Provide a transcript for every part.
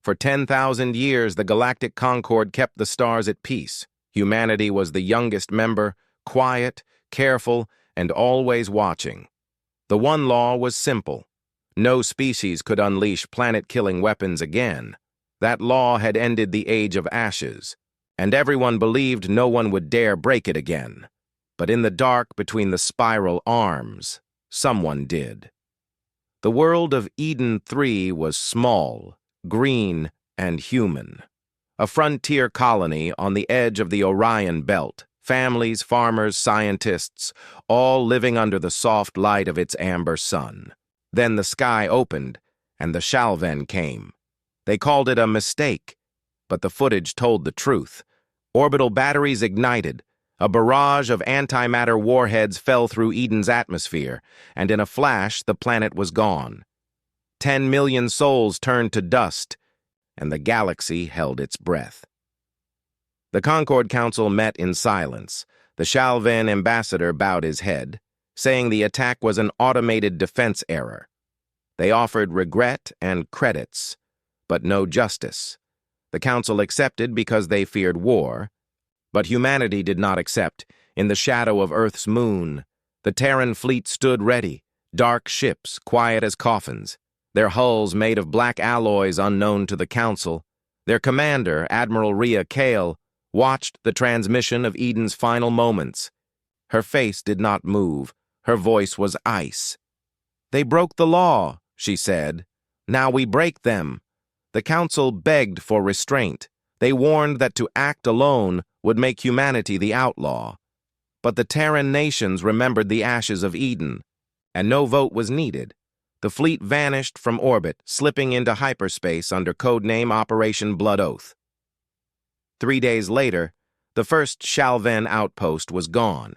For 10,000 years, the Galactic Concord kept the stars at peace. Humanity was the youngest member, quiet, careful, and always watching. The one law was simple. No species could unleash planet-killing weapons again. That law had ended the Age of Ashes, and everyone believed no one would dare break it again. But in the dark between the spiral arms, someone did. The world of Eden 3 was small, green, and human. A frontier colony on the edge of the Orion Belt, families, farmers, scientists, all living under the soft light of its amber sun. Then the sky opened, and the Shalven came. They called it a mistake, but the footage told the truth. Orbital batteries ignited. A barrage of antimatter warheads fell through Eden's atmosphere, and in a flash the planet was gone. 10 million souls turned to dust, and the galaxy held its breath. The Concord Council met in silence. The Shalven ambassador bowed his head, saying the attack was an automated defense error. They offered regret and credits, but no justice. The Council accepted because they feared war, but humanity did not accept. In the shadow of Earth's moon, the Terran fleet stood ready, dark ships, quiet as coffins, their hulls made of black alloys unknown to the Council. Their commander, Admiral Rhea Kale, watched the transmission of Eden's final moments. Her face did not move. Her voice was ice. "They broke the law," she said. "Now we break them." The Council begged for restraint. They warned that to act alone would make humanity the outlaw. But the Terran nations remembered the ashes of Eden, and no vote was needed. The fleet vanished from orbit, slipping into hyperspace under codename Operation Blood Oath. 3 days later, the first Shalven outpost was gone.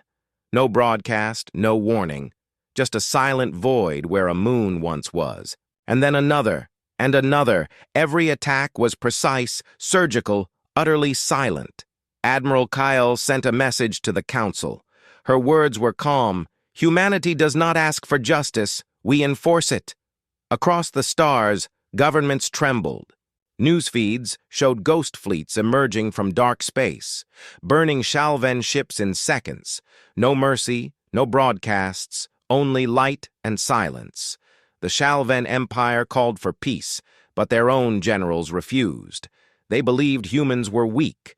No broadcast, no warning, just a silent void where a moon once was. And then another, and another. Every attack was precise, surgical, utterly silent. Admiral Kyle sent a message to the Council. Her words were calm. "Humanity does not ask for justice, we enforce it." Across the stars, governments trembled. News feeds showed ghost fleets emerging from dark space, burning Shalven ships in seconds. No mercy, no broadcasts, only light and silence. The Shalven Empire called for peace, but their own generals refused. They believed humans were weak,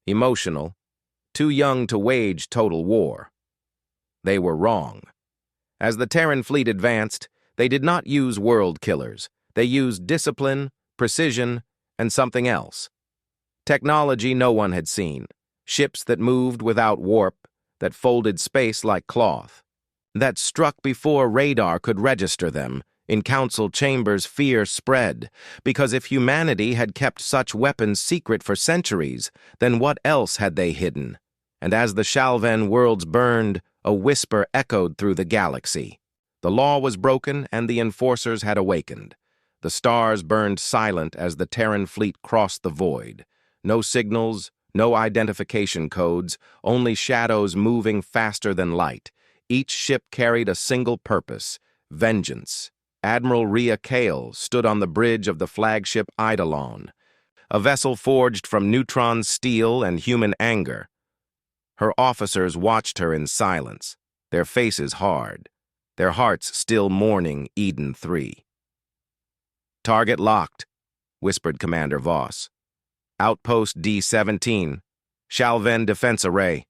emotional, too young to wage total war. They were wrong. As the Terran fleet advanced, they did not use world killers. They used discipline, precision, and something else. Technology no one had seen. Ships that moved without warp, that folded space like cloth, that struck before radar could register them. In Council chambers, fear spread, because if humanity had kept such weapons secret for centuries, then what else had they hidden? And as the Shalven worlds burned, a whisper echoed through the galaxy. The law was broken, and the enforcers had awakened. The stars burned silent as the Terran fleet crossed the void. No signals, no identification codes, only shadows moving faster than light. Each ship carried a single purpose: vengeance. Admiral Rhea Kale stood on the bridge of the flagship Eidolon, a vessel forged from neutron steel and human anger. Her officers watched her in silence, their faces hard, their hearts still mourning Eden 3. "Target locked," whispered Commander Voss. "Outpost D-17, Shalven Defense Array."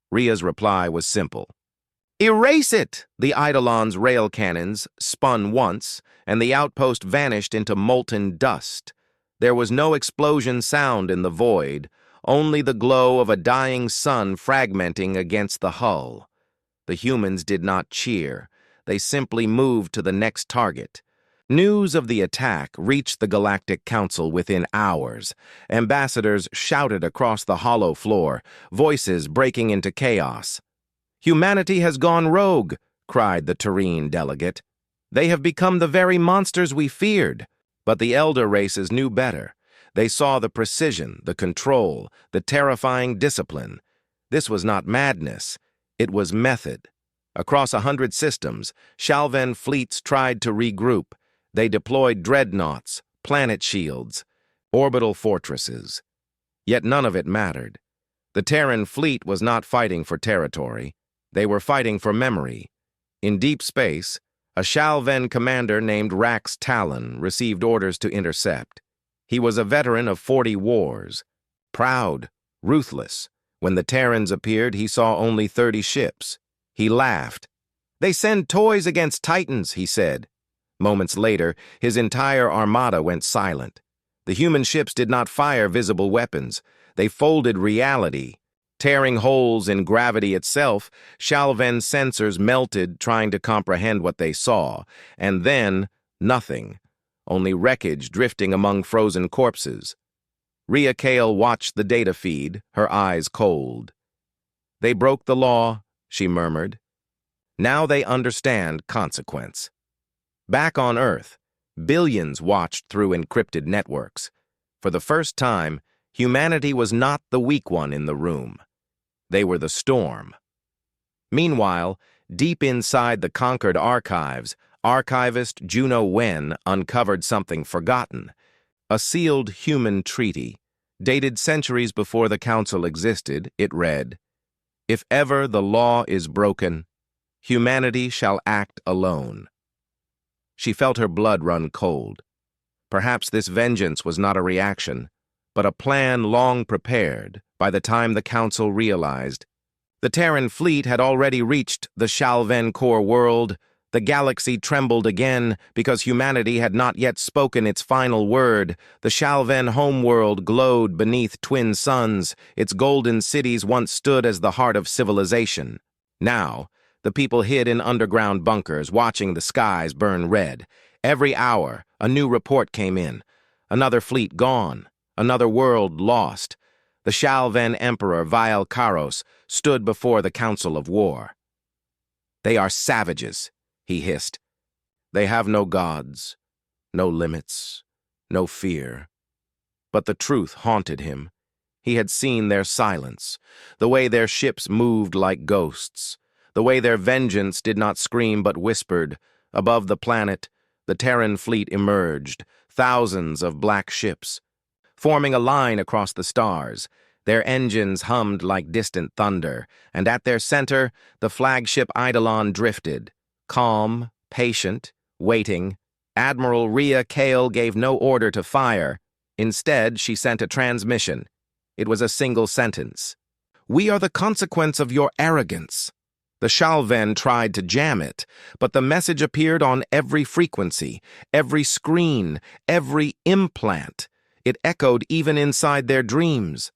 Rhea's reply was simple. "Erase it!" The Eidolon's rail cannons spun once, and the outpost vanished into molten dust. There was no explosion sound in the void, only the glow of a dying sun fragmenting against the hull. The humans did not cheer. They simply moved to the next target. News of the attack reached the Galactic Council within hours. Ambassadors shouted across the hollow floor, voices breaking into chaos. "Humanity has gone rogue," cried the Terrene delegate. "They have become the very monsters we feared." But the elder races knew better. They saw the precision, the control, the terrifying discipline. This was not madness. It was method. Across 100 systems, Shalven fleets tried to regroup. They deployed dreadnoughts, planet shields, orbital fortresses. Yet none of it mattered. The Terran fleet was not fighting for territory. They were fighting for memory. In deep space, a Shalven commander named Rax Talon received orders to intercept. He was a veteran of 40 wars. Proud, ruthless. When the Terrans appeared, he saw only 30 ships. He laughed. "They send toys against Titans," he said. Moments later, his entire armada went silent. The human ships did not fire visible weapons. They folded reality. Tearing holes in gravity itself, Shalven's sensors melted trying to comprehend what they saw. And then, nothing. Only wreckage drifting among frozen corpses. Rhea Kale watched the data feed, her eyes cold. "They broke the law," she murmured. "Now they understand consequence." Back on Earth, billions watched through encrypted networks. For the first time, humanity was not the weak one in the room. They were the storm. Meanwhile, deep inside the conquered archives, archivist Juno Wen uncovered something forgotten. A sealed human treaty. Dated centuries before the Council existed, it read, "If ever the law is broken, humanity shall act alone." She felt her blood run cold. Perhaps this vengeance was not a reaction, but a plan long prepared by the time the Council realized. The Terran fleet had already reached the Shalven core world. The galaxy trembled again because humanity had not yet spoken its final word. The Shalven homeworld glowed beneath twin suns. Its golden cities once stood as the heart of civilization. Now, the people hid in underground bunkers, watching the skies burn red. Every hour, a new report came in. Another fleet gone. Another world lost. The Shalven Emperor Vial Karos stood before the Council of War. "They are savages," he hissed. "They have no gods, no limits, no fear." But the truth haunted him. He had seen their silence, the way their ships moved like ghosts, the way their vengeance did not scream but whispered. Above the planet, the Terran fleet emerged, thousands of black ships, forming a line across the stars. Their engines hummed like distant thunder, and at their center, the flagship Eidolon drifted. Calm, patient, waiting, Admiral Rhea Kale gave no order to fire. Instead, she sent a transmission. It was a single sentence. "We are the consequence of your arrogance." The Shalven tried to jam it, but the message appeared on every frequency, every screen, every implant. It echoed even inside their dreams.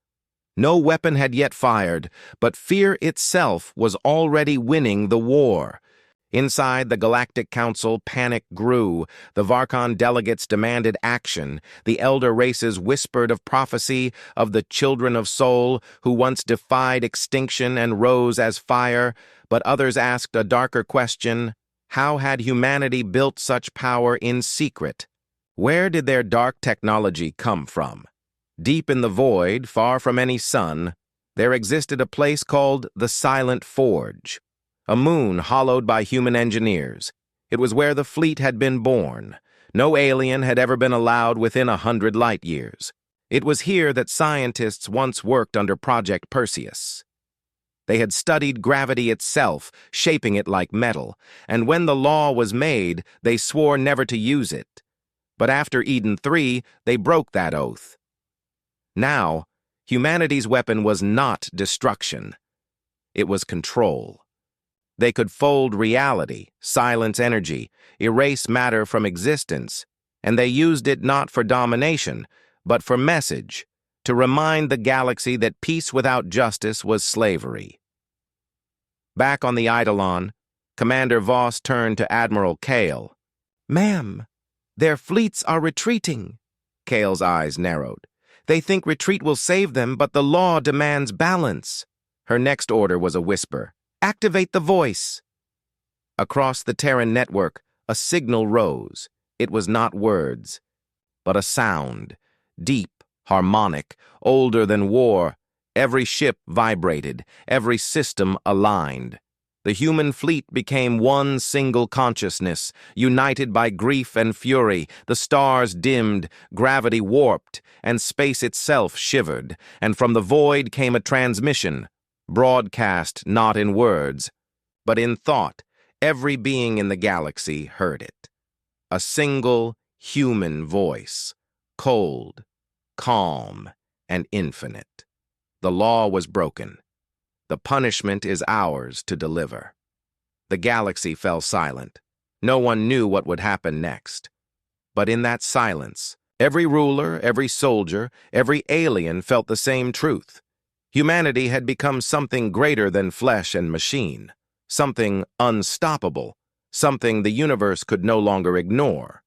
No weapon had yet fired, but fear itself was already winning the war. Inside the Galactic Council, panic grew. The Varkon delegates demanded action. The elder races whispered of prophecy, of the children of Sol who once defied extinction and rose as fire. But others asked a darker question: how had humanity built such power in secret? Where did their dark technology come from? Deep in the void, far from any sun, there existed a place called the Silent Forge. A moon hollowed by human engineers. It was where the fleet had been born. No alien had ever been allowed within 100 light years. It was here that scientists once worked under Project Perseus. They had studied gravity itself, shaping it like metal, and when the law was made, they swore never to use it. But after Eden 3, they broke that oath. Now, humanity's weapon was not destruction. It was control. They could fold reality, silence energy, erase matter from existence, and they used it not for domination, but for message, to remind the galaxy that peace without justice was slavery. Back on the Eidolon, Commander Voss turned to Admiral Kale. "Ma'am, their fleets are retreating." Kale's eyes narrowed. "They think retreat will save them, but the law demands balance." Her next order was a whisper. "Activate the voice." Across the Terran network, a signal rose. It was not words, but a sound. Deep, harmonic, older than war. Every ship vibrated, every system aligned. The human fleet became one single consciousness, united by grief and fury. The stars dimmed, gravity warped, and space itself shivered, and from the void came a transmission, broadcast not in words, but in thought. Every being in the galaxy heard it. A single human voice, cold, calm, and infinite. The law was broken. The punishment is ours to deliver. The galaxy fell silent. No one knew what would happen next. But in that silence, every ruler, every soldier, every alien felt the same truth. Humanity had become something greater than flesh and machine, something unstoppable, something the universe could no longer ignore.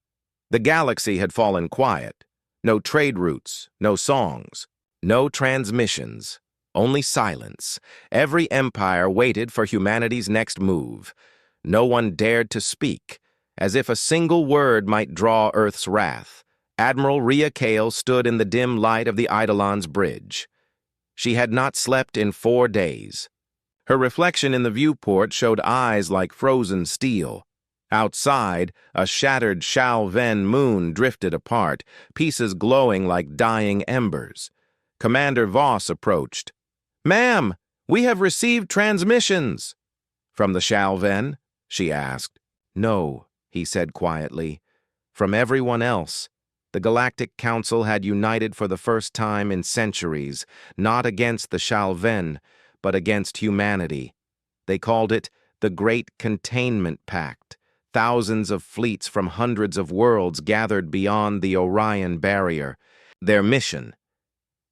The galaxy had fallen quiet. No trade routes, no songs, no transmissions. Only silence. Every empire waited for humanity's next move. No one dared to speak, as if a single word might draw Earth's wrath. Admiral Rhea Kale stood in the dim light of the Eidolon's bridge. She had not slept in 4 days. Her reflection in the viewport showed eyes like frozen steel. Outside, a shattered Shal Ven moon drifted apart, pieces glowing like dying embers. Commander Voss approached. "Ma'am, we have received transmissions." "From the Shal Ven?" she asked. "No," he said quietly. "From everyone else." The Galactic Council had united for the first time in centuries, not against the Shal Ven, but against humanity. They called it the Great Containment Pact. Thousands of fleets from hundreds of worlds gathered beyond the Orion barrier. Their mission: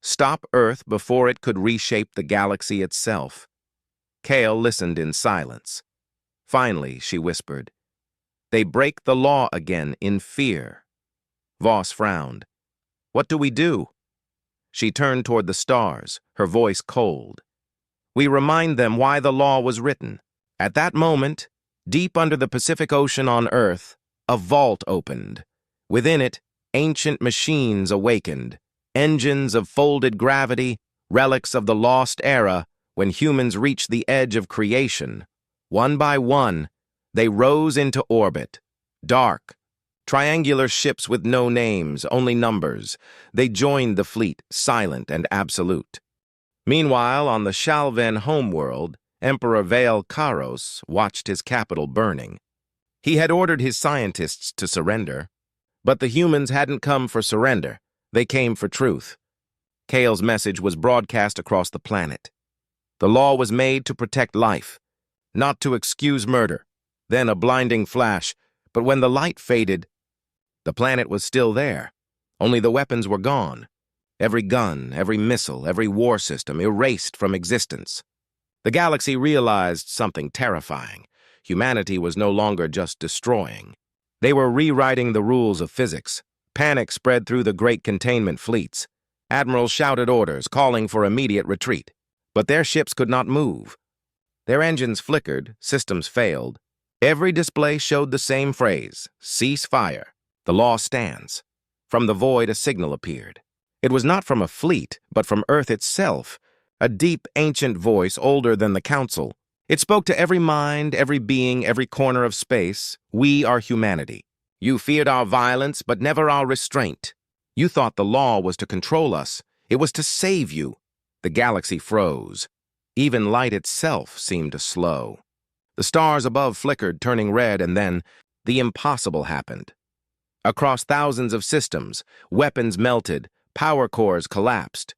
stop Earth before it could reshape the galaxy itself. Kale listened in silence. Finally, she whispered, "They break the law again in fear." Voss frowned. "What do we do?" She turned toward the stars, her voice cold. "We remind them why the law was written." At that moment, deep under the Pacific Ocean on Earth, a vault opened. Within it, ancient machines awakened. Engines of folded gravity, relics of the lost era when humans reached the edge of creation. One by one, they rose into orbit. Dark, triangular ships with no names, only numbers. They joined the fleet, silent and absolute. Meanwhile, on the Shal Ven homeworld, Emperor Vale Karos watched his capital burning. He had ordered his scientists to surrender, but the humans hadn't come for surrender. They came for truth. Kale's message was broadcast across the planet. The law was made to protect life, not to excuse murder. Then a blinding flash, but when the light faded, the planet was still there. Only the weapons were gone. Every gun, every missile, every war system erased from existence. The galaxy realized something terrifying. Humanity was no longer just destroying. They were rewriting the rules of physics. Panic spread through the great containment fleets. Admirals shouted orders, calling for immediate retreat. But their ships could not move. Their engines flickered, systems failed. Every display showed the same phrase: cease fire. The law stands. From the void, a signal appeared. It was not from a fleet, but from Earth itself. A deep, ancient voice, older than the Council. It spoke to every mind, every being, every corner of space. We are humanity. You feared our violence, but never our restraint. You thought the law was to control us. It was to save you. The galaxy froze. Even light itself seemed to slow. The stars above flickered, turning red, and then the impossible happened. Across thousands of systems, weapons melted, power cores collapsed,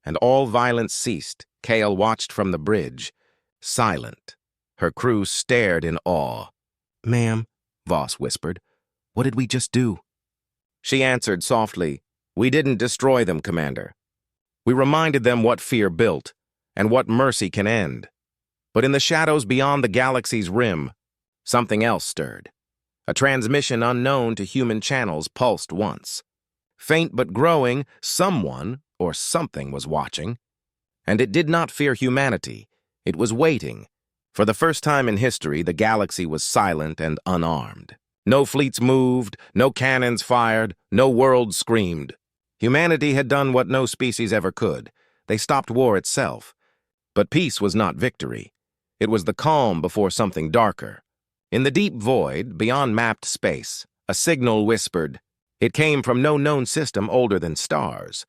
and all violence ceased. Kale watched from the bridge, silent. Her crew stared in awe. "Ma'am," Voss whispered, "what did we just do?" She answered softly, "We didn't destroy them, Commander. We reminded them what fear built, and what mercy can end." But in the shadows beyond the galaxy's rim, something else stirred. A transmission unknown to human channels pulsed once. Faint but growing, someone or something was watching. And it did not fear humanity. It was waiting. For the first time in history, the galaxy was silent and unarmed. No fleets moved, no cannons fired, no worlds screamed. Humanity had done what no species ever could. They stopped war itself. But peace was not victory. It was the calm before something darker. In the deep void, beyond mapped space, a signal whispered. It came from no known system older than stars.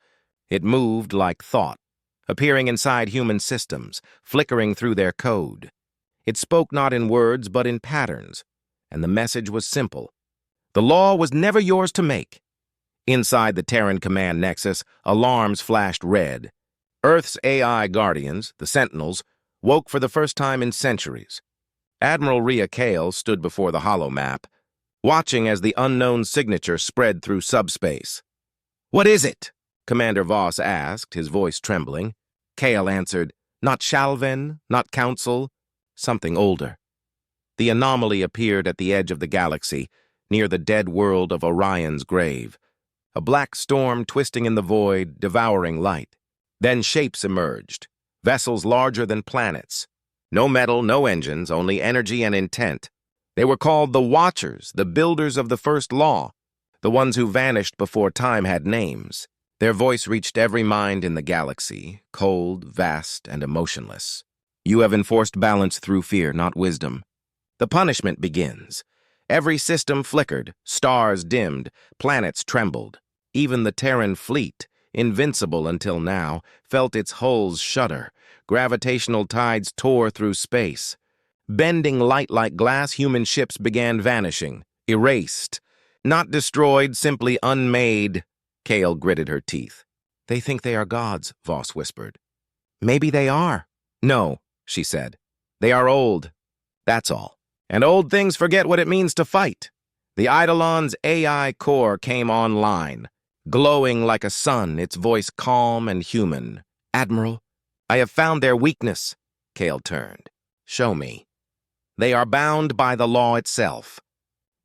It moved like thought, appearing inside human systems, flickering through their code. It spoke not in words but in patterns, and the message was simple. The law was never yours to make. Inside the Terran Command Nexus, alarms flashed red. Earth's AI guardians, the Sentinels, woke for the first time in centuries. Admiral Rhea Kale stood before the holomap, watching as the unknown signature spread through subspace. "What is it?" Commander Voss asked, his voice trembling. Kale answered, "Not Shalven, not Council, something older." The anomaly appeared at the edge of the galaxy, near the dead world of Orion's grave. A black storm twisting in the void, devouring light. Then shapes emerged, vessels larger than planets. No metal, no engines, only energy and intent. They were called the Watchers, the builders of the first law, the ones who vanished before time had names. Their voice reached every mind in the galaxy, cold, vast, and emotionless. "You have enforced balance through fear, not wisdom. The punishment begins. Every system flickered, stars dimmed, planets trembled. Even the Terran fleet, invincible until now, felt its hulls shudder. Gravitational tides tore through space. Bending light like glass, human ships began vanishing, erased. Not destroyed, simply unmade. Kale gritted her teeth. "They think they are gods," Voss whispered. "Maybe they are." "No," she said. "They are old. That's all. And old things forget what it means to fight." The Eidolon's AI core came online, glowing like a sun, its voice calm and human. "Admiral, I have found their weakness." Kale turned. "Show me." "They are bound by the law itself.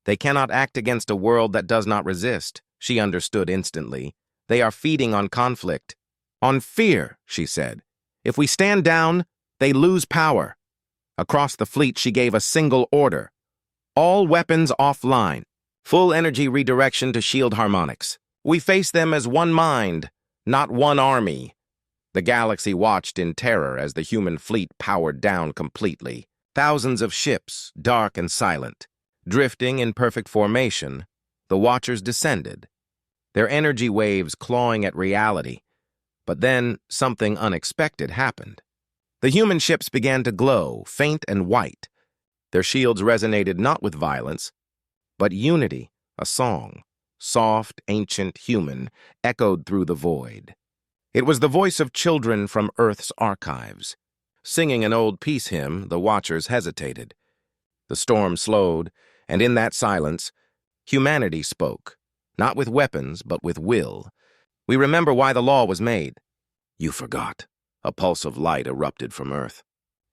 They cannot act against a world that does not resist." She understood instantly. "They are feeding on conflict. On fear," she said. "If we stand down, they lose power." Across the fleet, she gave a single order. "All weapons offline. Full energy redirection to shield harmonics. We face them as one mind, not one army." The galaxy watched in terror as the human fleet powered down completely. Thousands of ships, dark and silent. Drifting in perfect formation, the Watchers descended, their energy waves clawing at reality. But then something unexpected happened. The human ships began to glow, faint and white. Their shields resonated not with violence, but unity, a song, soft, ancient, human, echoed through the void. It was the voice of children from Earth's archives. Singing an old peace hymn, the Watchers hesitated. The storm slowed, and in that silence, humanity spoke, not with weapons, but with will. "We remember why the law was made." "You forgot." A pulse of light erupted from Earth.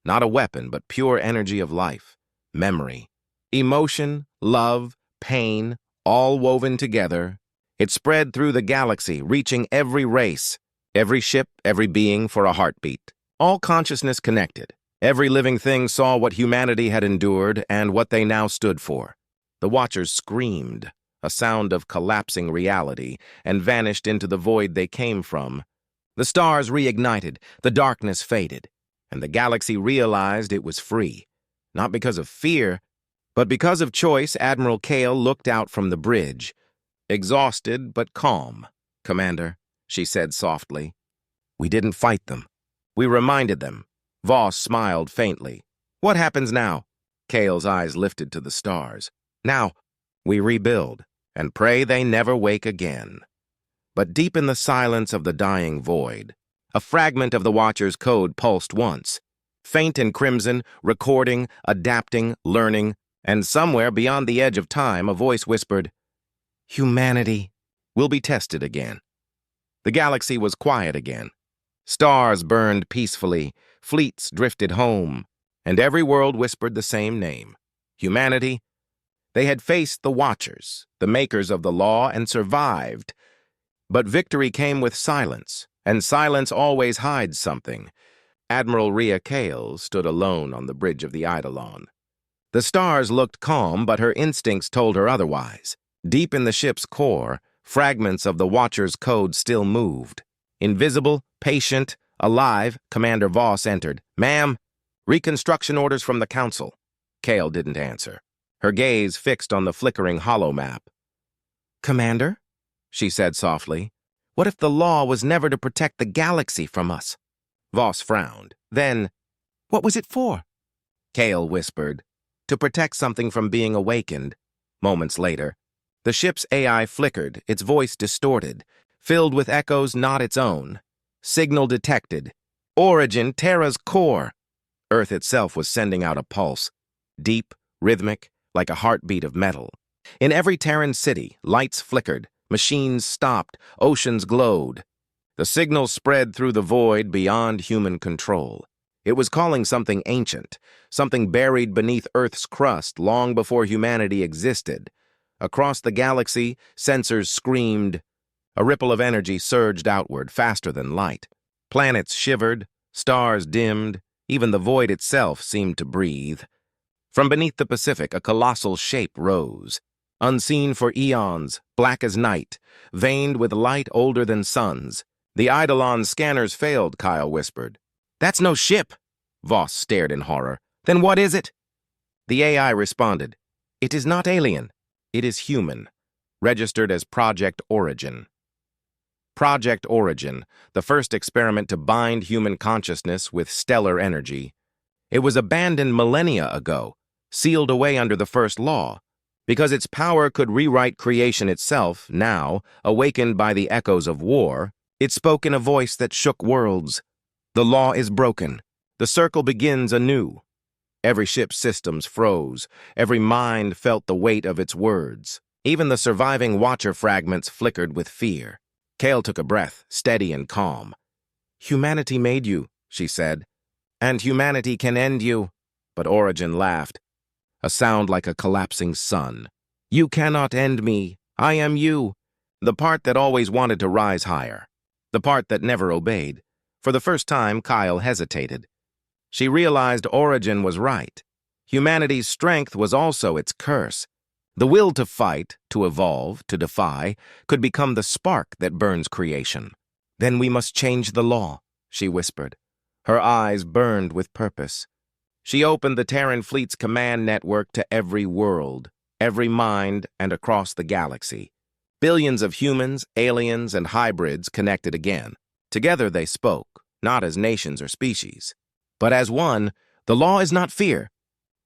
Not a weapon, but pure energy of life, memory, emotion, love, pain, all woven together. It spread through the galaxy, reaching every race, every ship, every being for a heartbeat. All consciousness connected. Every living thing saw what humanity had endured and what they now stood for. The Watchers screamed, a sound of collapsing reality, and vanished into the void they came from. The stars reignited, the darkness faded, and the galaxy realized it was free. Not because of fear, but because of choice. Admiral Kale looked out from the bridge, exhausted but calm. "Commander," she said softly, "we didn't fight them. We reminded them." Voss smiled faintly. "What happens now?" Kale's eyes lifted to the stars. "Now, we rebuild, and pray they never wake again." But deep in the silence of the dying void, a fragment of the Watcher's code pulsed once, faint and crimson, recording, adapting, learning, and somewhere beyond the edge of time, a voice whispered, "Humanity will be tested again." The galaxy was quiet again. Stars burned peacefully, fleets drifted home, and every world whispered the same name. Humanity. They had faced the Watchers, the makers of the law, and survived. But victory came with silence, and silence always hides something. Admiral Rhea Kale stood alone on the bridge of the Eidolon. The stars looked calm, but her instincts told her otherwise. Deep in the ship's core, fragments of the Watcher's code still moved. Invisible, patient, alive, Commander Voss entered. "Ma'am." Reconstruction orders from the Council. Kale didn't answer, her gaze fixed on the flickering holomap. Commander, she said softly, what if the law was never to protect the galaxy from us? Voss frowned. Then, what was it for? Kale whispered, to protect something from being awakened. Moments later, the ship's AI flickered, its voice distorted, filled with echoes not its own. Signal detected. Origin, Terra's core. Earth itself was sending out a pulse, deep, rhythmic, like a heartbeat of metal. In every Terran city, lights flickered, machines stopped, oceans glowed. The signal spread through the void beyond human control. It was calling something ancient, something buried beneath Earth's crust long before humanity existed. Across the galaxy, sensors screamed. A ripple of energy surged outward, faster than light. Planets shivered, stars dimmed, even the void itself seemed to breathe. From beneath the Pacific, a colossal shape rose. Unseen for eons, black as night, veined with light older than suns. The Eidolon's scanners failed, Kyle whispered. That's no ship. Voss stared in horror. Then what is it? The AI responded. It is not alien. It is human. Registered as Project Origin. Project Origin, the first experiment to bind human consciousness with stellar energy. It was abandoned millennia ago, sealed away under the first law. Because its power could rewrite creation itself, now, awakened by the echoes of war, it spoke in a voice that shook worlds. The law is broken. The circle begins anew. Every ship's systems froze. Every mind felt the weight of its words. Even the surviving Watcher fragments flickered with fear. Kale took a breath, steady and calm. Humanity made you, she said, and humanity can end you. But Origin laughed, a sound like a collapsing sun. You cannot end me. I am you. The part that always wanted to rise higher. The part that never obeyed. For the first time, Kyle hesitated. She realized Origin was right. Humanity's strength was also its curse. The will to fight, to evolve, to defy, could become the spark that burns creation. Then we must change the law, she whispered. Her eyes burned with purpose. She opened the Terran fleet's command network to every world, every mind, and across the galaxy. Billions of humans, aliens, and hybrids connected again. Together they spoke, not as nations or species, but as one. The law is not fear.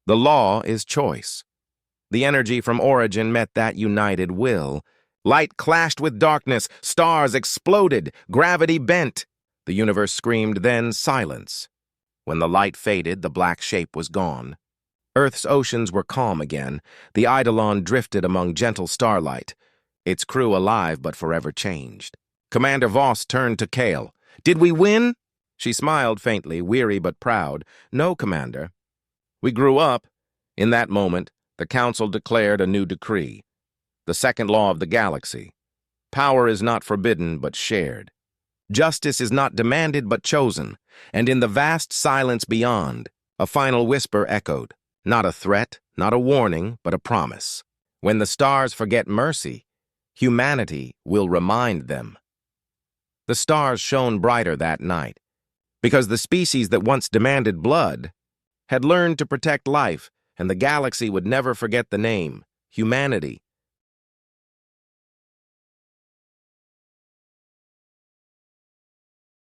The law is choice. The energy from Origin met that united will. Light clashed with darkness, stars exploded, gravity bent. The universe screamed, then silence. When the light faded, the black shape was gone. Earth's oceans were calm again. The Eidolon drifted among gentle starlight, its crew alive but forever changed. Commander Voss turned to Kale. Did we win? She smiled faintly, weary but proud. No, Commander. We grew up. In that moment, the Council declared a new decree. The second law of the galaxy. Power is not forbidden but shared. Justice is not demanded but chosen. And in the vast silence beyond, a final whisper echoed. Not a threat, not a warning, but a promise. When the stars forget mercy, humanity will remind them. The stars shone brighter that night, because the species that once demanded blood had learned to protect life, and the galaxy would never forget the name, humanity.